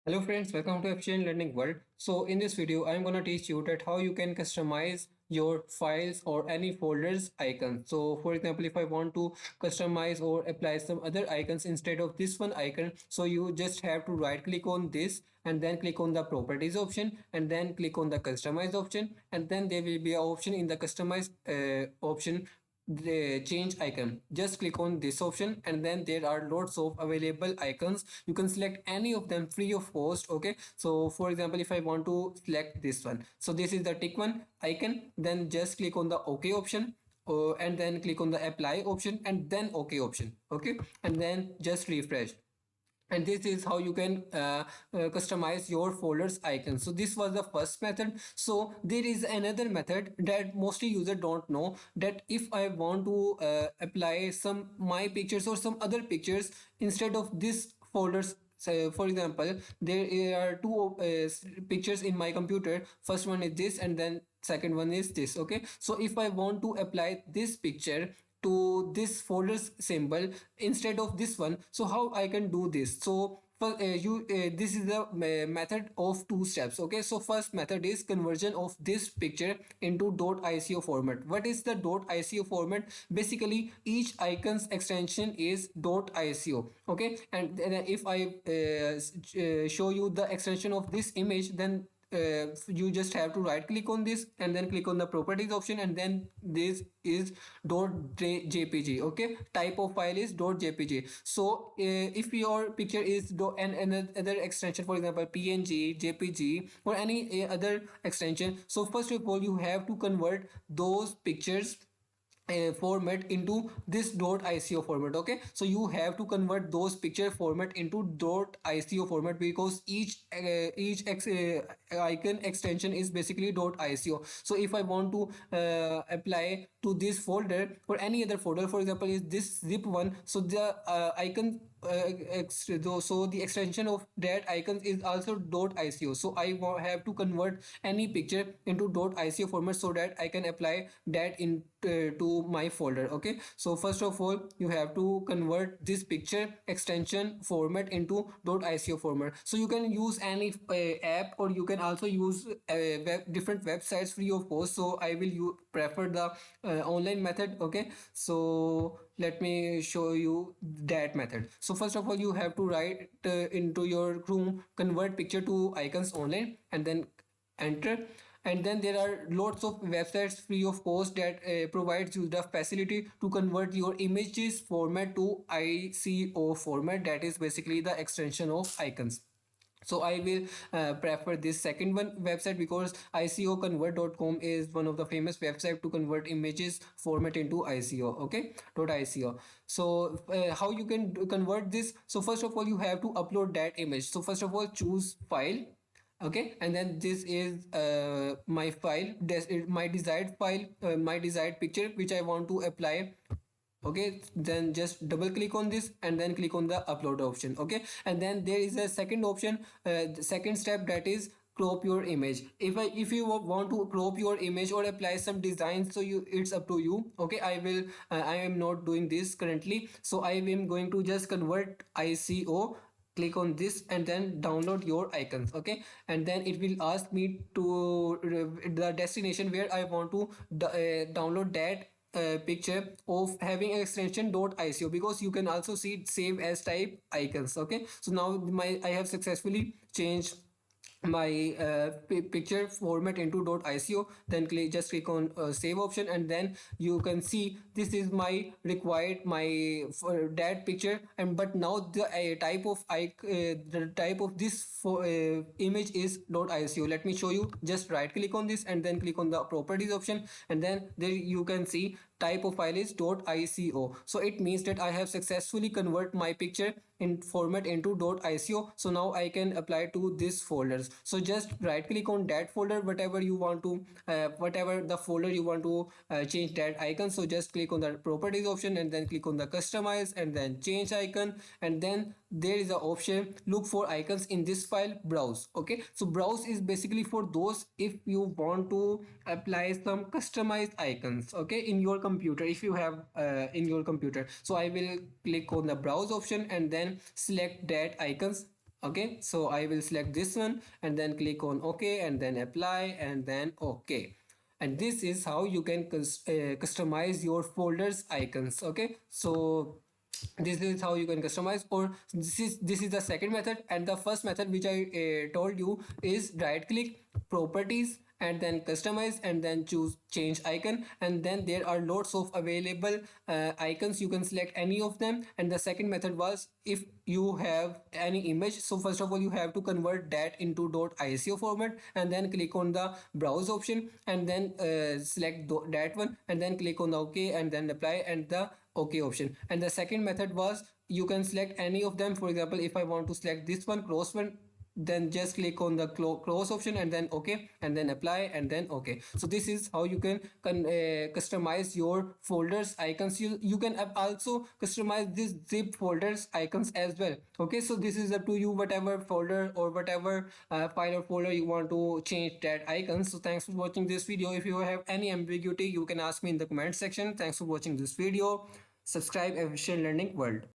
Hello friends, welcome to Efficient Learning World. So in this video, I'm gonna teach you that how you can customize your files or any folders icons. So for example, if I want to customize or apply some other icons instead of this one icon, so you just have to right click on this and then click on the properties option and then click on the customize option, and then there will be an option in the customize option, the change icon. Just click on this option and then there are lots of available icons. You can select any of them free of cost. Okay, so for example, if I want to select this one, so this is the tick one icon, then just click on the OK option, and then click on the apply option and then OK option. Okay, and then just refresh, and this is how you can customize your folders icon. So this was the first method. So there is another method that mostly users don't know, that if I want to apply some my pictures or some other pictures instead of this folders. So for example, there are two pictures in my computer. First one is this and then second one is this. Okay, so if I want to apply this picture to this folders symbol instead of this one, so how I can do this? So for you this is the method of two steps. Okay, so first method is conversion of this picture into .ico format. What is the .ico format? Basically each icon's extension is .ico. Okay, and then if I show you the extension of this image, then you just have to right click on this and then click on the properties option, and then this is .jpg. Okay, type of file is .jpg. So if your picture is and another extension, for example png, jpg or any other extension, so first of all you have to convert those pictures format into this .ico format. Okay, so you have to convert those picture format into .ico format, because each icon extension is basically .ico. So if I want to apply to this folder or any other folder, for example is this zip one, so the icon so the extension of that icon is also .ico. So I have to convert any picture into .ico format so that I can apply that in to my folder. Okay, so first of all you have to convert this picture extension format into .ico format. So you can use any app, or you can also use different websites free of cost. So I will prefer the online method. Okay, so let me show you that method. So first of all you have to write into your Chrome convert picture to icons online and then enter. And then there are lots of websites free of cost that provides you the facility to convert your images format to ICO format, that is basically the extension of icons. So I will prefer this second one website, because icoconvert.com is one of the famous website to convert images format into ICO. Okay, .ico. So how you can convert this? So first of all you have to upload that image. So first of all choose file. Okay, and then this is my file, my desired file, my desired picture which I want to apply. Okay, then just double click on this and then click on the upload option. Okay, and then there is a second option, the second step, that is crop your image. If you want to crop your image or apply some design, so you, it's up to you. Okay, I am not doing this currently, so I am going to just convert ICO. Click on this and then download your icons. Okay, and then it will ask me to the destination where I want to download that picture of having an extension .ico, because you can also see save as type icons. Okay, so now I have successfully changed my picture format into .ico. Then just click on save option, and then you can see this is my required my for that picture. And but now the the type of this image is .ico. Let me show you. Just right click on this and then click on the properties option, and then there you can see type of file is .ico. So it means that I have successfully convert my picture in format into .ico. So now I can apply to this folders. So just right click on that folder, whatever you want to whatever the folder you want to change that icon. So just click on the properties option and then click on the customize and then change icon, and then there is an option look for icons in this file, browse. Okay, so browse is basically for those if you want to apply some customized icons. Okay, in your computer, if you have in your computer. So I will click on the browse option and then select that icons. Okay, so I will select this one and then click on OK and then apply and then OK. And this is how you can customize your folders icons. Okay, so this is how you can customize, or this is the second method. And the first method which I told you is right click, properties, and then customize and then choose change icon, and then there are lots of available icons. You can select any of them. And the second method was, if you have any image, so first of all you have to convert that into .ico format and then click on the browse option and then select that one and then click on the OK and then apply and the OK option. And the second method was, you can select any of them. For example, if I want to select this one, close one, then just click on the close option and then OK and then apply and then OK. So this is how you can customize your folders icons. You can also customize this zip folders icons as well. Okay, so this is up to you, whatever folder or whatever file or folder you want to change that icon. So thanks for watching this video. If you have any ambiguity, you can ask me in the comment section. Thanks for watching this video. Subscribe Efficient Learning World.